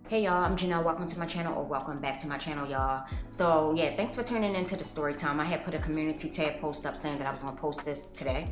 Hey y'all, I'm Janelle. Welcome to my channel, or welcome back to my channel, y'all. So yeah, thanks for tuning into the story time. I had put a community tab post up saying that I was gonna post this today.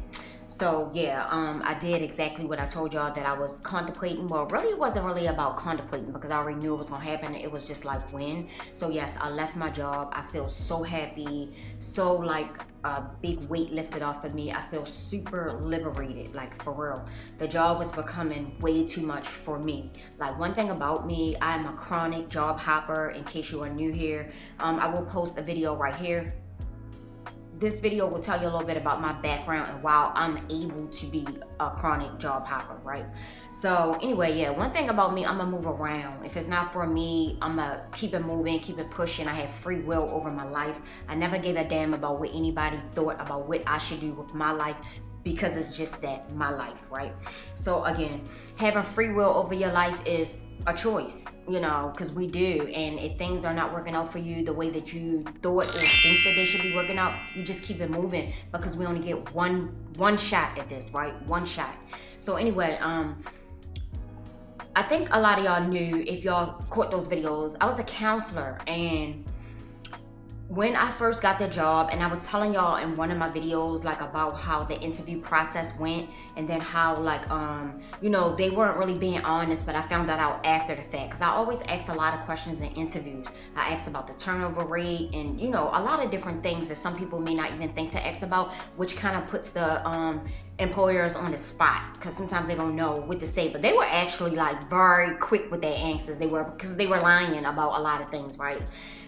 So yeah, I did exactly what I told y'all that I was contemplating. Well, really it wasn't really about contemplating because I already knew it was gonna happen. It was just like when. So yes, I left my job. I feel so happy, so like a big weight lifted off of me. I feel super liberated, like for real. The job was becoming way too much for me. Like one thing about me, I'm a chronic job hopper. In case you are new here, I will post a video right here. This video will tell you a little bit about my background and why I'm able to be a chronic job hopper, right? So anyway, yeah, one thing about me, I'm gonna move around. If it's not for me, I'm gonna keep it moving, keep it pushing. I have free will over my life. I never gave a damn about what anybody thought about what I should do with my life, because it's just that, my life, right? So again, having free will over your life is a choice, you know, because we do. And if things are not working out for you the way that you thought or think that they should be working out, you just keep it moving, because we only get one shot at this, right? One shot. So anyway, I think a lot of y'all knew, if y'all caught those videos, I was a counselor. And when I first got the job, and I was telling y'all in one of my videos like about how the interview process went, and then how like you know, they weren't really being honest, but I found that out after the fact, because I always ask a lot of questions in interviews. I ask about the turnover rate and, you know, a lot of different things that some people may not even think to ask about, which kind of puts the employers on the spot, because sometimes they don't know what to say. But they were actually like very quick with their answers. They were, because they were lying about a lot of things, right?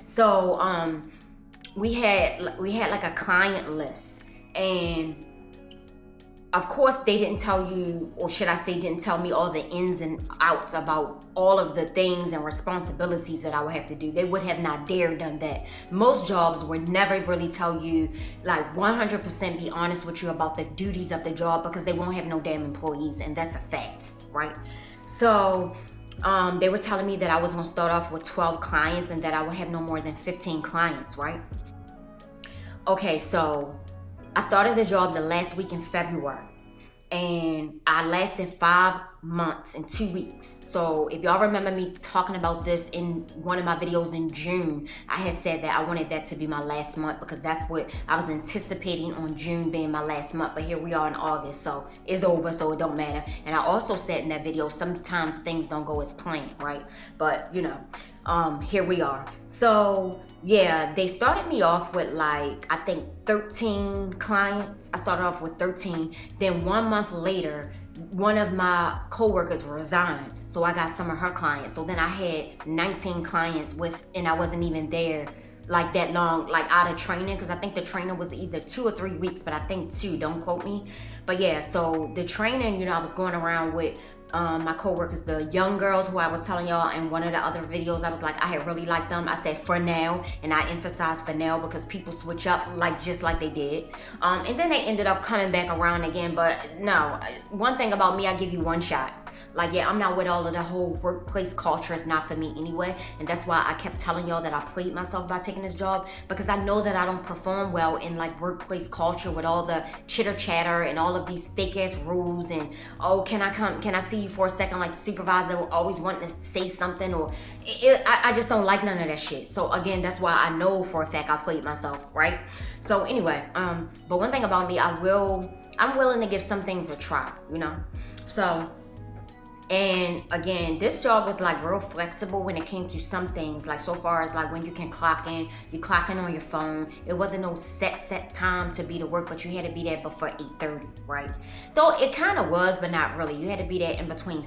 So we had like a client list, and of course they didn't tell you, or should I say didn't tell me, all the ins and outs about all of the things and responsibilities that I would have to do. They would have not dared done that. Most jobs would never really tell you, like 100% be honest with you about the duties of the job, because they won't have no damn employees, and that's a fact, right? So they were telling me that I was gonna start off with 12 clients and that I would have no more than 15 clients, right? Okay, so I started the job the last week in February, and I lasted 5 months and 2 weeks. So if y'all remember me talking about this in one of my videos in June, I had said that I wanted that to be my last month, because that's what I was anticipating, on June being my last month. But here we are in August, so it's over, so it don't matter. And I also said in that video, sometimes things don't go as planned, right? But you know, here we are. So yeah, they started me off with like, I think 13 clients. I started off with 13. Then 1 month later, one of my coworkers resigned, so I got some of her clients. So then I had 19 clients and I wasn't even there like that long, like out of training, because I think the training was either 2 or 3 weeks, but I think 2, don't quote me. But yeah, so the training, you know, I was going around with my coworkers, the young girls who I was telling y'all in one of the other videos, I was like, I had really liked them. I said for now, and I emphasized for now, because people switch up like just like they did. And then they ended up coming back around again. But no, one thing about me, I give you one shot. Like, yeah, I'm not with all of the whole workplace culture. It's not for me anyway. And that's why I kept telling y'all that I played myself by taking this job, because I know that I don't perform well in like workplace culture with all the chitter chatter and all of these fake ass rules. And, oh, can I see you for a second? Like supervisor always wanting to say something, or I just don't like none of that shit. So again, that's why I know for a fact I played myself, right? So anyway, but one thing about me, I'm willing to give some things a try, you know? So, and again, this job was like real flexible when it came to some things, like so far as like when you can clock in, you clock in on your phone. It wasn't no set time to be to work, but you had to be there before 8:30, right? So it kind of was, but not really. You had to be there in between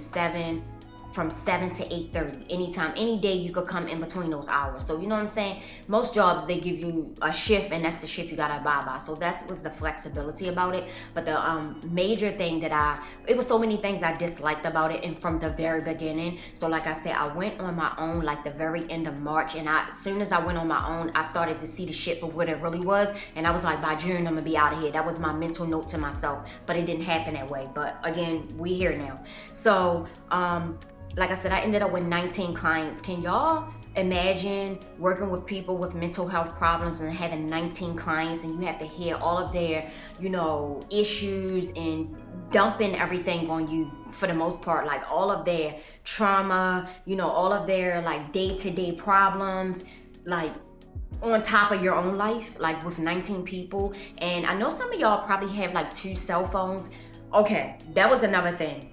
from 7 to 8:30, anytime, any day you could come in between those hours. So you know what I'm saying? Most jobs, they give you a shift, and that's the shift you gotta abide by. So that was the flexibility about it. But the major thing that it was so many things I disliked about it, and from the very beginning. So like I said, I went on my own like the very end of March, and as soon as I went on my own, I started to see the shit for what it really was. And I was like, by June, I'm gonna be out of here. That was my mental note to myself, but it didn't happen that way. But again, we here now. So like I said, I ended up with 19 clients. Can y'all imagine working with people with mental health problems and having 19 clients, and you have to hear all of their, you know, issues and dumping everything on you for the most part, like all of their trauma, you know, all of their like day-to-day problems, like on top of your own life, like with 19 people. And I know some of y'all probably have like 2 cell phones. Okay, that was another thing.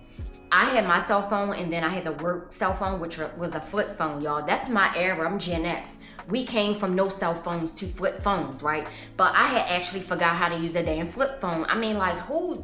I had my cell phone, and then I had the work cell phone, which was a flip phone, y'all. That's my era. I'm Gen X. We came from no cell phones to flip phones, right? But I had actually forgot how to use a damn flip phone. I mean, like, who?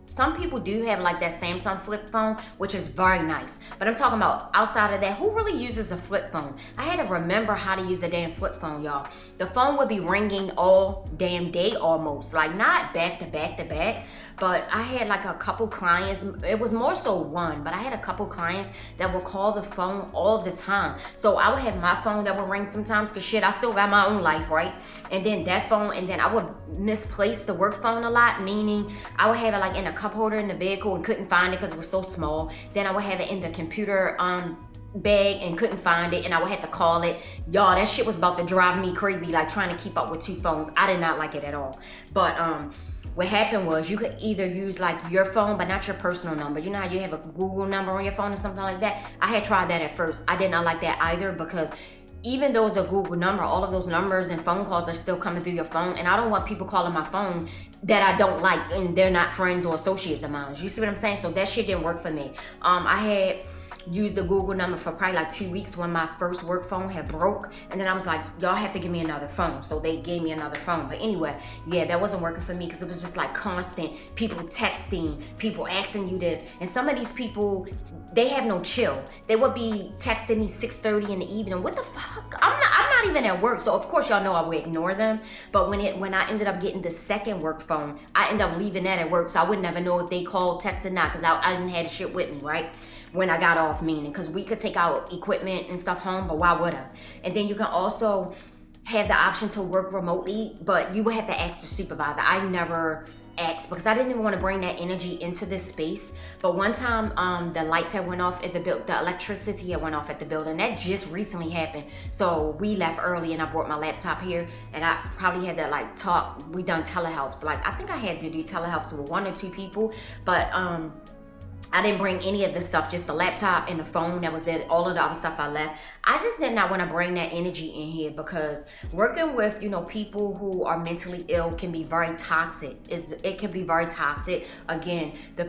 Some people do have like that Samsung flip phone, which is very nice. But I'm talking about outside of that, who really uses a flip phone? I had to remember how to use a damn flip phone, y'all. The phone would be ringing all damn day almost. Like not back to back to back, but I had like a couple clients. It was more so one, but I had a couple clients that would call the phone all the time. So I would have my phone that would ring sometimes, cause shit, I still got my own life, right? And then that phone, and then I would misplace the work phone a lot, meaning I would have it like in a cup holder in the vehicle and couldn't find it because it was so small. Then I would have it in the computer bag and couldn't find it, and I would have to call it. Y'all, that shit was about to drive me crazy, like trying to keep up with 2 phones. I did not like it at all. But what happened was you could either use like your phone, but not your personal number. You know how you have a Google number on your phone or something like that? I had tried that at first. I did not like that either, because even though it's a Google number, all of those numbers and phone calls are still coming through your phone, and I don't want people calling my phone that I don't like and they're not friends or associates of mine. You see what I'm saying? So that shit didn't work for me. I had used the Google number for probably like 2 weeks when my first work phone had broke, and then I was like, y'all have to give me another phone. So they gave me another phone. But anyway, yeah, that wasn't working for me, because it was just like constant people texting, people asking you this, and some of these people, they have no chill. They would be texting me 6:30 in the evening. What the fuck? I'm not even at work, so of course y'all know I would ignore them. But when I ended up getting the second work phone, I ended up leaving that at work, so I would never know if they called, texted, not, because I didn't have shit with me, right? When I got off, meaning, because we could take our equipment and stuff home, but why would I? And then you can also have the option to work remotely, but you would have to ask the supervisor. I never asked, because I didn't even want to bring that energy into this space. But one time, the lights had went off at the building, the electricity had went off at the building. That just recently happened. So we left early, and I brought my laptop here, and I probably had to like talk. We done telehealth. Like I think I had to do telehealth with 1 or 2 people, but I didn't bring any of the stuff, just the laptop and the phone. That was it. All of the other stuff I left. I just did not want to bring that energy in here, because working with, you know, people who are mentally ill can be very toxic. It can be very toxic. Again, the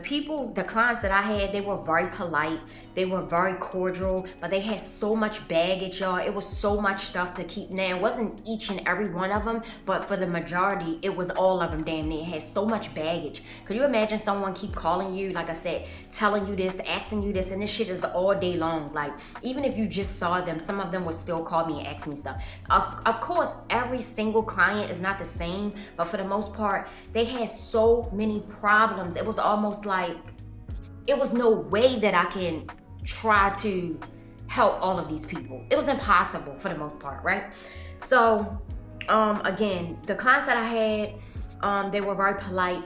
clients that I had, they were very polite. They were very cordial, but they had so much baggage, y'all. It was so much stuff to keep. Now, it wasn't each and every one of them, but for the majority, it was all of them damn near. It had so much baggage. Could you imagine someone keep calling you, like I said, telling you this, asking you this, and this shit is all day long. Like, even if you just saw them, some of them would still call me and ask me stuff. Of course, every single client is not the same, but for the most part, they had so many problems. It was almost like, it was no way that I can try to help all of these people. It was impossible for the most part, right? So, again, the clients that I had, they were very polite.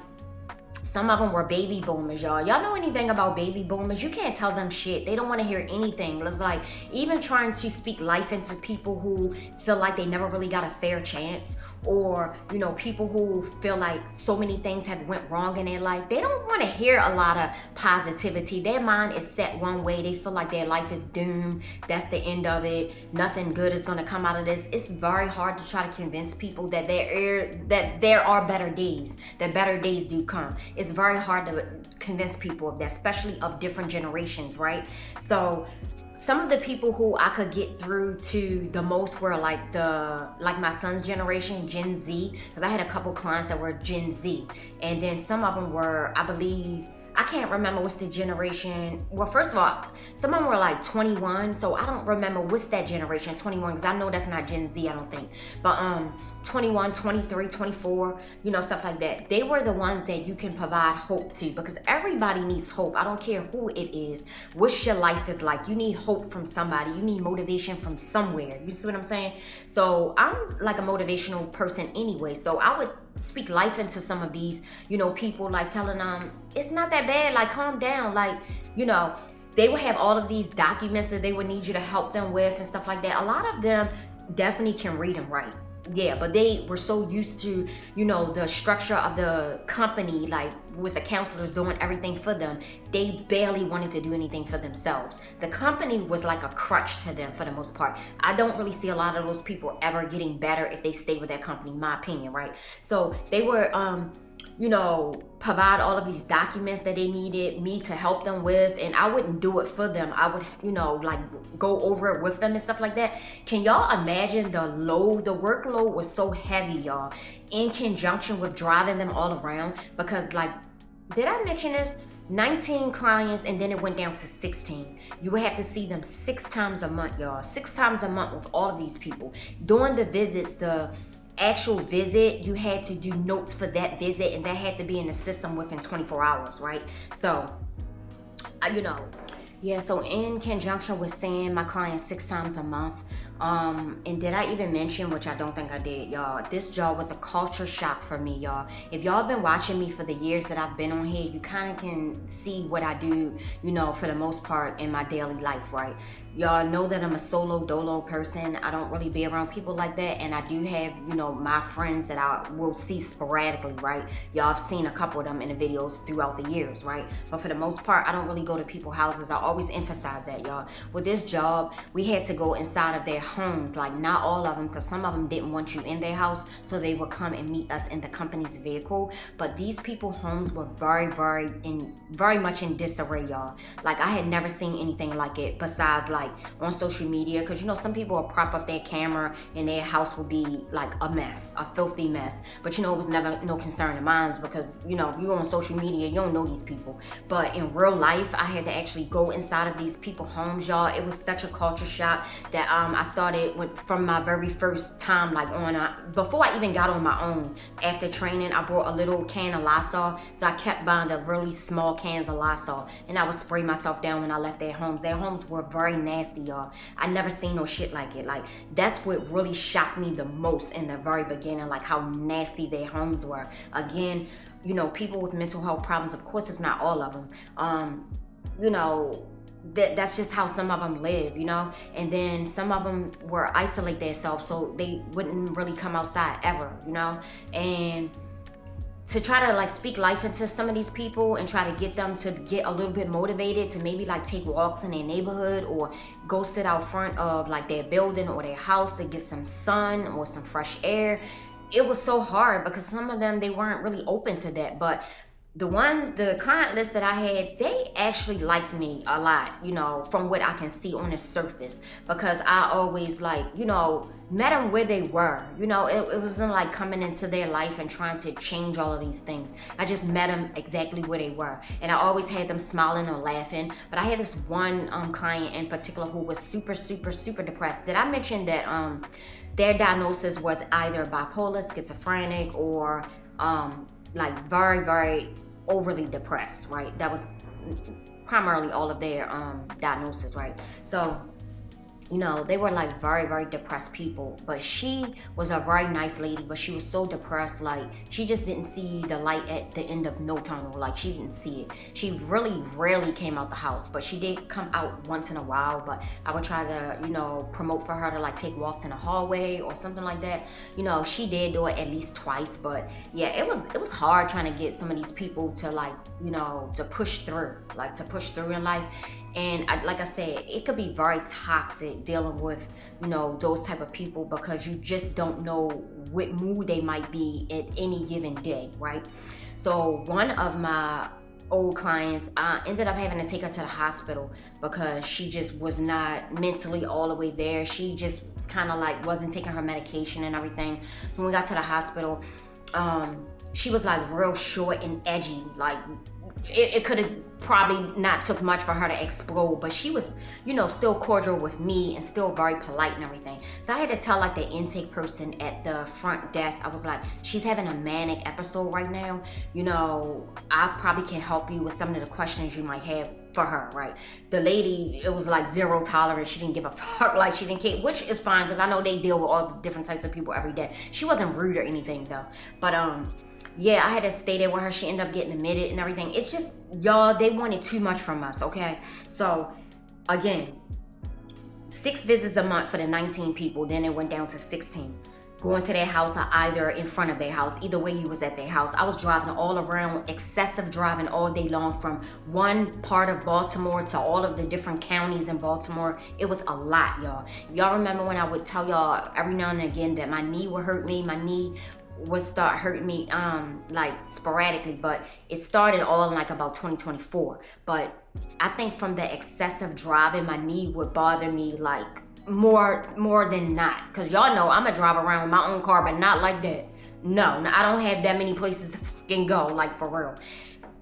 Some of them were baby boomers, y'all. Y'all know anything about baby boomers? You can't tell them shit. They don't want to hear anything. It's like, even trying to speak life into people who feel like they never really got a fair chance, or, you know, people who feel like so many things have went wrong in their life. They don't want to hear a lot of positivity. Their mind is set one way. They feel like their life is doomed. That's the end of it. Nothing good is going to come out of this. It's very hard to try to convince people that there are better days, that better days do come. It's very hard to convince people of that, especially of different generations, right? So some of the people who I could get through to the most were like my son's generation, Gen Z, because I had a couple clients that were Gen Z, and then some of them were, I believe, I can't remember what's the generation. Well, first of all, some of them were like 21, so I don't remember what's that generation, 21, because I know that's not Gen Z, I don't think. But 21, 23, 24, you know, stuff like that. They were the ones that you can provide hope to, because everybody needs hope. I don't care who it is, what your life is like. You need hope from somebody. You need motivation from somewhere. You see what I'm saying? So I'm like a motivational person anyway, so I would speak life into some of these, you know, people, like telling them it's not that bad, like calm down, like, you know, they would have all of these documents that they would need you to help them with and stuff like that. A lot of them definitely can read and write. yeah, but they were so used to, you know, the structure of the company, like with the counselors doing everything for them, they barely wanted to do anything for themselves. The company was like a crutch to them for the most part. I don't really see a lot of those people ever getting better if they stay with that company, in my opinion, right? So they were you know, provide all of these documents that they needed me to help them with, and I wouldn't do it for them. I would, you know, like go over it with them and stuff like that. Can y'all imagine the load? The workload was so heavy, y'all, in conjunction with driving them all around, because like, did I mention this? 19 clients, and then it went down to 16. You would have to see them 6 times a month, y'all. 6 times a month with all of these people. During the visits, the actual visit, you had to do notes for that visit, and that had to be in the system within 24 hours, right? So, you know, yeah, so in conjunction with seeing my clients 6 times a month, and did I even mention, which I don't think I did, y'all, this job was a culture shock for me, y'all. If y'all been watching me for the years that I've been on here, you kind of can see what I do, you know, for the most part in my daily life, right? Y'all know that I'm a solo dolo person. I don't really be around people like that, and I do have, you know, my friends that I will see sporadically, right? Y'all have seen a couple of them in the videos throughout the years, right? But for the most part, I don't really go to people's houses. I always emphasize that, y'all. With this job, we had to go inside of their homes, like not all of them, because some of them didn't want you in their house, so they would come and meet us in the company's vehicle. But these people's homes were very much in disarray, y'all. Like, I had never seen anything like it besides like on social media, because you know, some people will prop up their camera and their house will be like a mess, a filthy mess. But you know, it was never no concern of mine, because you know, if you're on social media, you don't know these people. But in real life, I had to actually go inside of these people's homes, y'all. It was such a culture shock that I started from my very first time, like before I even got on my own. After training, I brought a little can of Lysol, so I kept buying the really small cans of Lysol, and I would spray myself down when I left their homes. Their homes were very nasty, y'all. I never seen no shit like it. Like, that's what really shocked me the most in the very beginning, like how nasty their homes were. Again, you know, people with mental health problems, of course it's not all of them. You know, that's just how some of them live, you know. And then some of them were isolate themselves, so they wouldn't really come outside ever, you know. And to try to like speak life into some of these people and try to get them to get a little bit motivated to maybe like take walks in their neighborhood or go sit out front of like their building or their house to get some sun or some fresh air. It was so hard because some of them, they weren't really open to that. But the client list that I had, they actually liked me a lot, you know, from what I can see on the surface, because I always like, you know, met them where they were. You know, it wasn't like coming into their life and trying to change all of these things. I just met them exactly where they were, and I always had them smiling or laughing. But I had this one client in particular who was super depressed. Did I mention that their diagnosis was either bipolar, schizophrenic, or like very overly depressed, right? That was primarily all of their diagnosis, right? So, you know, they were like very depressed people. But she was a very nice lady, but she was so depressed, like she just didn't see the light at the end of no tunnel. Like, she didn't see it. She really rarely came out the house, but she did come out once in a while. But I would try to, you know, promote for her to like take walks in the hallway or something like that. You know, she did do it at least twice. But yeah, it was hard trying to get some of these people to like, you know, to push through in life. And like I said, it could be very toxic dealing with, you know, those type of people, because you just don't know what mood they might be at any given day, right? So one of my old clients, I ended up having to take her to the hospital because she just was not mentally all the way there. She just kind of like wasn't taking her medication and everything. When we got to the hospital, she was like real short and edgy. Like, it could have probably not took much for her to explode, but she was, you know, still cordial with me and still very polite and everything. So I had to tell like the intake person at the front desk, I was like, she's having a manic episode right now. You know, I probably can help you with some of the questions you might have for her, right? The lady, it was like zero tolerance. She didn't give a fuck, like she didn't care, which is fine because I know they deal with all the different types of people every day. She wasn't rude or anything though, but yeah, I had to stay there with her. She ended up getting admitted and everything. It's just, y'all, they wanted too much from us, okay? So, again, 6 visits a month for the 19 people. Then it went down to 16. going to their house or either in front of their house. Either way, you was at their house. I was driving all around, excessive driving all day long from one part of Baltimore to all of the different counties in Baltimore. It was a lot, y'all. Y'all remember when I would tell y'all every now and again that my knee would hurt me? My knee would start hurting me like sporadically, but it started all in like about 2024. But I think from the excessive driving, my knee would bother me like more than not, because y'all know I'm gonna drive around with my own car, but not like that. No, I don't have that many places to fucking go, like for real.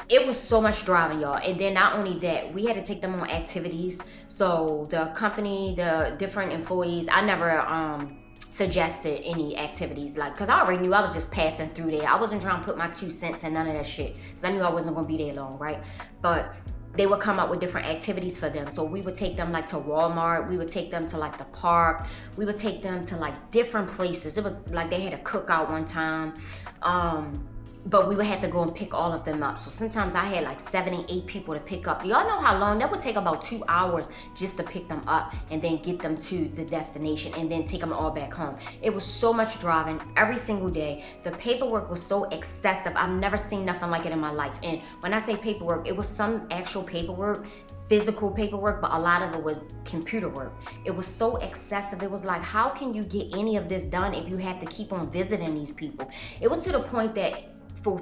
It was so much driving, y'all. And then not only that, we had to take them on activities. So the company, the different employees, I never suggested any activities, like, because I already knew I was just passing through there. I wasn't trying to put my 2 cents in none of that shit, because I knew I wasn't gonna be there long, right? But they would come up with different activities for them. So we would take them like to Walmart. We would take them to like the park. We would take them to like different places. It was like they had a cookout one time. But we would have to go and pick all of them up. So sometimes I had like 7 and 8 people to pick up. Y'all know how long that would take? About 2 hours just to pick them up and then get them to the destination and then take them all back home. It was so much driving every single day. The paperwork was so excessive. I've never seen nothing like it in my life. And when I say paperwork, it was some actual paperwork, physical paperwork, but a lot of it was computer work. It was so excessive. It was like, how can you get any of this done if you have to keep on visiting these people? It was to the point that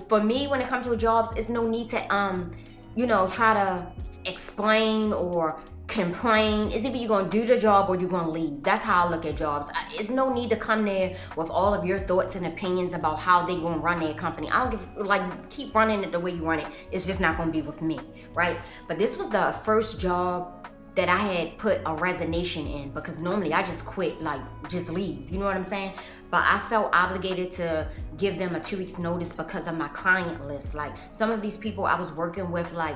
for me, when it comes to jobs, it's no need to try to explain or complain. It's either you're gonna do the job or you're gonna leave. That's how I look at jobs. It's no need to come there with all of your thoughts and opinions about how they gonna run their company. I don't give, keep running it the way you run it. It's just not gonna be with me, right? But this was the first job that I had put a resignation in, because normally I just quit, like just leave, you know what I'm saying? But I felt obligated to give them a 2 weeks notice because of my client list. Like some of these people I was working with, like,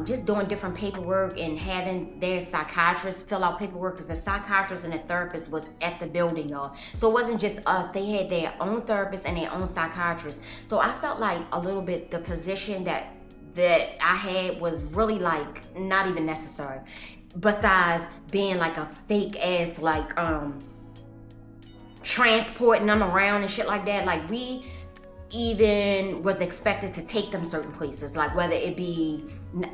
just doing different paperwork and having their psychiatrist fill out paperwork, because the psychiatrist and the therapist was at the building, y'all. So it wasn't just us. They had their own therapist and their own psychiatrist. So I felt like a little bit the position that I had was really like not even necessary, besides being like a fake ass like transporting them around and shit like that. Like we even was expected to take them certain places, like whether it be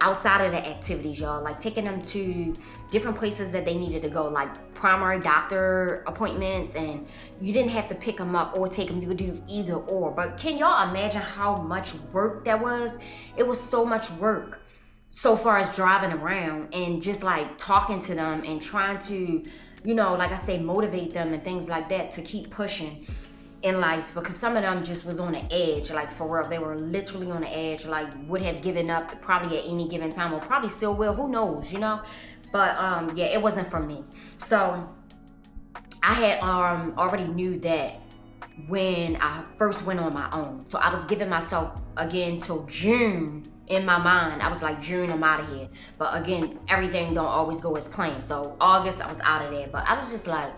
outside of the activities, y'all, like taking them to different places that they needed to go, like primary doctor appointments, and you didn't have to pick them up or take them. You could do either or. But can y'all imagine how much work that was? It was so much work so far as driving around and just like talking to them and trying to, like I say, motivate them and things like that to keep pushing in life, because some of them just was on the edge, like for real. They were literally on the edge, like would have given up probably at any given time, or probably still will, who knows, But yeah, it wasn't for me. So I had already knew that when I first went on my own. So I was giving myself again till June. In my mind, I was like, June, I'm out of here. But again, everything don't always go as planned. So August, I was out of there. But I was just like,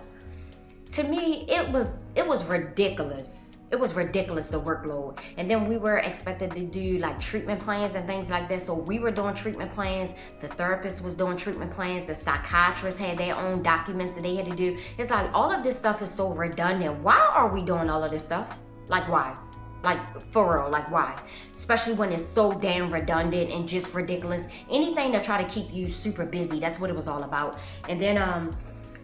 to me, it was ridiculous. It was ridiculous, the workload. And then we were expected to do like treatment plans and things like that. So we were doing treatment plans. The therapist was doing treatment plans. The psychiatrists had their own documents that they had to do. It's like all of this stuff is so redundant. Why are we doing all of this stuff? Like why? Like for real, like why? Especially when it's so damn redundant and just ridiculous. Anything to try to keep you super busy. That's what it was all about. And then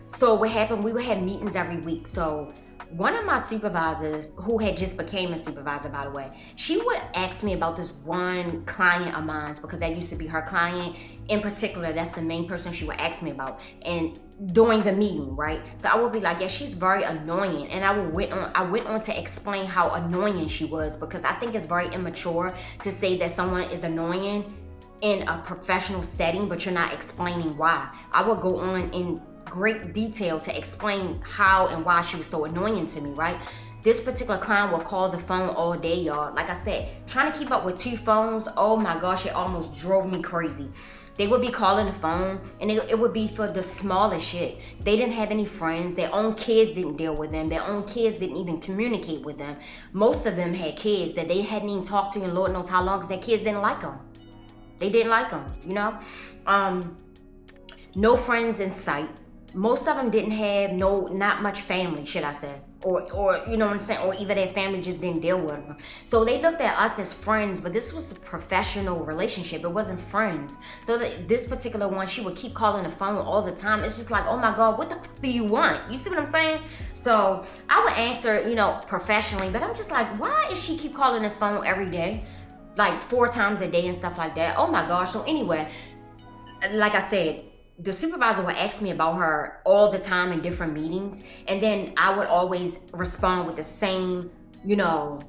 so what happened, we would have meetings every week. So one of my supervisors, who had just became a supervisor, by the way, she would ask me about this one client of mine, because that used to be her client in particular. That's the main person she would ask me about, and during the meeting, right? So I would be like, yeah, she's very annoying. And I went on to explain how annoying she was, because I think it's very immature to say that someone is annoying in a professional setting, but you're not explaining why. I would go on in great detail to explain how and why she was so annoying to me, right? This particular client will call the phone all day, y'all. Like I said, trying to keep up with 2 phones, oh my gosh, it almost drove me crazy. They would be calling the phone, and it would be for the smallest shit. They didn't have any friends. Their own kids didn't deal with them. Their own kids didn't even communicate with them. Most of them had kids that they hadn't even talked to in Lord knows how long, because their kids didn't like them. They didn't like them, No friends in sight. Most of them didn't have not much family, should I say. or you know what I'm saying, or even their family just didn't deal with them. So they looked at us as friends, but this was a professional relationship. It wasn't friends. So this particular one, she would keep calling the phone all the time. It's just like, oh my God, what the fuck do you want? You see what I'm saying? So I would answer, you know, professionally, but I'm just like, why is she keep calling this phone every day? Like 4 times a day and stuff like that. Oh my gosh. So anyway, like I said, the supervisor would ask me about her all the time in different meetings, and then I would always respond with the same, you know,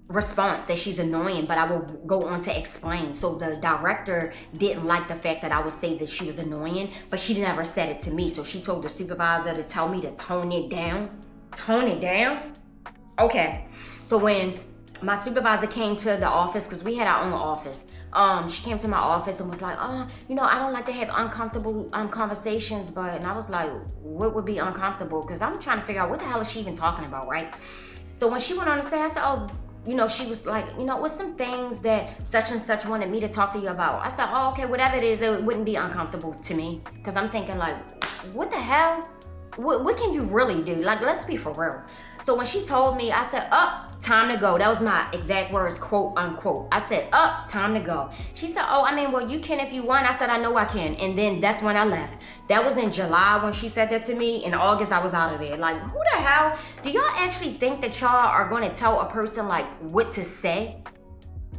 response that she's annoying, but I would go on to explain. So the director didn't like the fact that I would say that she was annoying, but she never said it to me. So she told the supervisor to tell me to tone it down. Tone it down? Okay. So when my supervisor came to the office, because we had our own office, she came to my office and was like, oh, you know, I don't like to have uncomfortable conversations, and I was like, what would be uncomfortable? Because I'm trying to figure out what the hell is she even talking about, right? So when she went on to say, I said, oh, you know, she was like, you know, what's some things that such and such wanted me to talk to you about? I said, oh, okay, whatever it is, it wouldn't be uncomfortable to me. Because I'm thinking like, what the hell? What can you really do? Like, let's be for real. So when she told me, I said, time to go. That was my exact words, quote unquote. I said, time to go. She said, oh, I mean, well, you can if you want. I said, I know I can. And then that's when I left. That was in July when she said that to me. In August, I was out of there. Like, who the hell? Do y'all actually think that y'all are going to tell a person like what to say?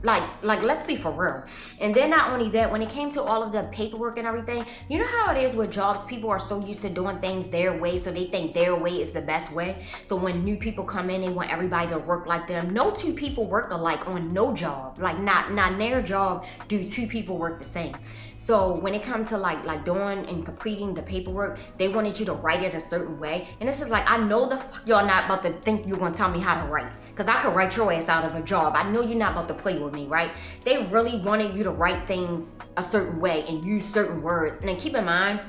Like, let's be for real. And then not only that, when it came to all of the paperwork and everything, you know how it is with jobs, people are so used to doing things their way, so they think their way is the best way. So when new people come in, they want everybody to work like them. No 2 people work alike on no job. Like, not their job do 2 people work the same. So when it comes to like doing and completing the paperwork, they wanted you to write it a certain way. And it's just like, I know the fuck y'all not about to think you're gonna tell me how to write. Cause I could write your ass out of a job. I know you're not about to play with me, right? They really wanted you to write things a certain way and use certain words. And then keep in mind,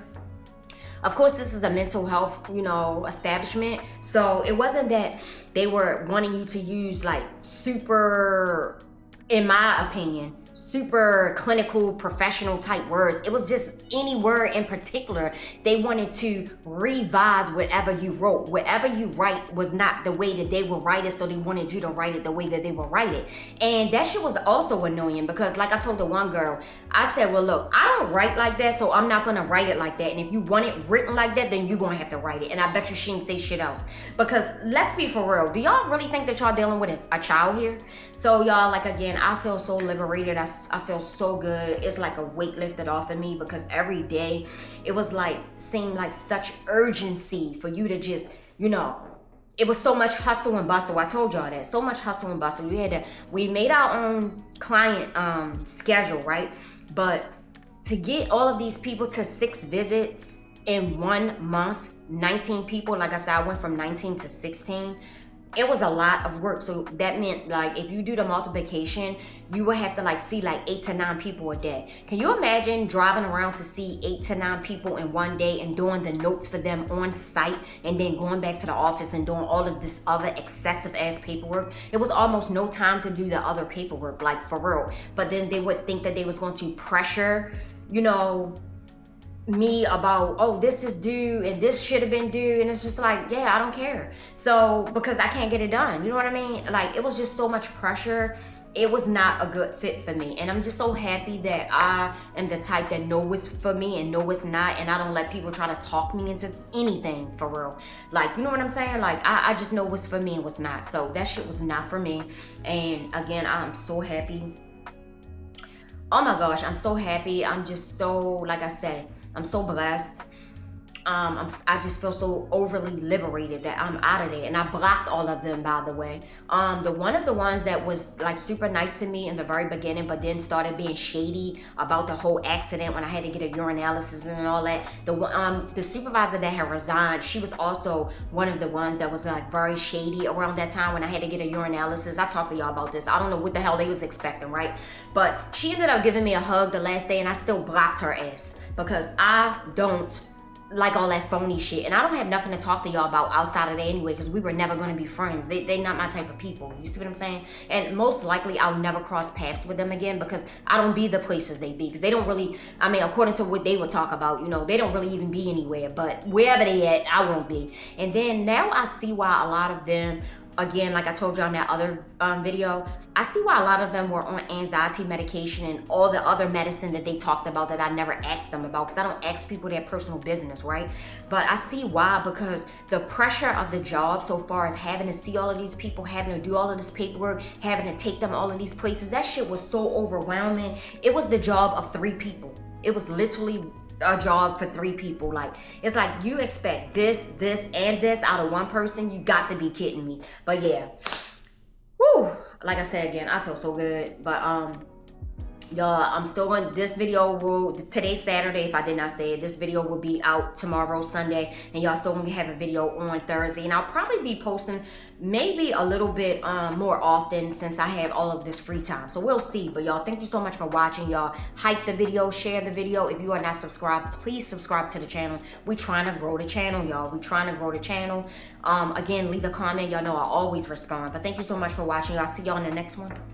of course, this is a mental health, you know, establishment. So it wasn't that they were wanting you to use like super, in my opinion, super clinical, professional type words. It was just any word in particular. They wanted to revise whatever you wrote. Whatever you write was not the way that they would write it, so they wanted you to write it the way that they would write it. And that shit was also annoying because, like I told the one girl, I said, well, look, I don't write like that, so I'm not gonna write it like that. And if you want it written like that, then you're gonna have to write it. And I bet you she didn't say shit else. Because let's be for real, do y'all really think that y'all dealing with a child here? So y'all, like, again, I feel so liberated. I feel so good. It's like a weight lifted off of me because every day it was like, seemed like such urgency for you to just, you know, it was so much hustle and bustle. I told y'all that. So much hustle and bustle. We made our own client schedule, right? But to get all of these people to 6 visits in 1 month, 19 people, like I said, I went from 19 to 16. It was a lot of work. So that meant, like, if you do the multiplication, you would have to like see like 8 to 9 people a day. Can you imagine driving around to see 8 to 9 people in one day and doing the notes for them on site and then going back to the office and doing all of this other excessive ass paperwork? It was almost no time to do the other paperwork, like, for real. But then they would think that they was going to pressure, you know, me about, oh, this is due and this should have been due, and it's just like, yeah, I don't care. So because I can't get it done, you know what I mean? Like, it was just so much pressure. It was not a good fit for me, and I'm just so happy that I am the type that know what's for me and know what's not, and I don't let people try to talk me into anything, for real. Like, you know what I'm saying? Like, I just know what's for me and what's not. So that shit was not for me. And again, I'm so happy. Oh my gosh, I'm so happy. I'm just so, like I said, I'm so blessed. I just feel so overly liberated that I'm out of there. And I blocked all of them, by the way. One of the ones that was like super nice to me in the very beginning, but then started being shady about the whole accident when I had to get a urinalysis and all that. The supervisor that had resigned, she was also one of the ones that was like very shady around that time when I had to get a urinalysis. I talked to y'all about this. I don't know what the hell they was expecting, right? But she ended up giving me a hug the last day, and I still blocked her ass because I don't like all that phony shit. And I don't have nothing to talk to y'all about outside of that anyway, because we were never going to be friends. They not my type of people. You see what I'm saying? And most likely I'll never cross paths with them again, because I don't be the places they be. Because they don't really, I mean, according to what they would talk about, you know, they don't really even be anywhere. But wherever they at, I won't be. And then now I see why a lot of them, again, like I told you on that other video, I see why a lot of them were on anxiety medication and all the other medicine that they talked about that I never asked them about, because I don't ask people their personal business, right? But I see why, because the pressure of the job so far as having to see all of these people, having to do all of this paperwork, having to take them all of these places, that shit was so overwhelming. It was the job of 3 people. It was literally a job for 3 people. Like, it's like you expect this, and this out of one person. You got to be kidding me. But yeah, whew, like I said again, I feel so good. But y'all, I'm still on this video. Today's Saturday, if I did not say it. This video will be out tomorrow, Sunday, and y'all still gonna have a video on Thursday. And I'll probably be posting maybe a little bit more often, since I have all of this free time. So we'll see. But y'all, thank you so much for watching. Y'all hype the video, share the video. If you are not subscribed, please subscribe to the channel. We trying to grow the channel, y'all. We trying to grow the channel. Again, leave a comment. Y'all know I always respond. But thank you so much for watching. Y'all, see y'all in the next one.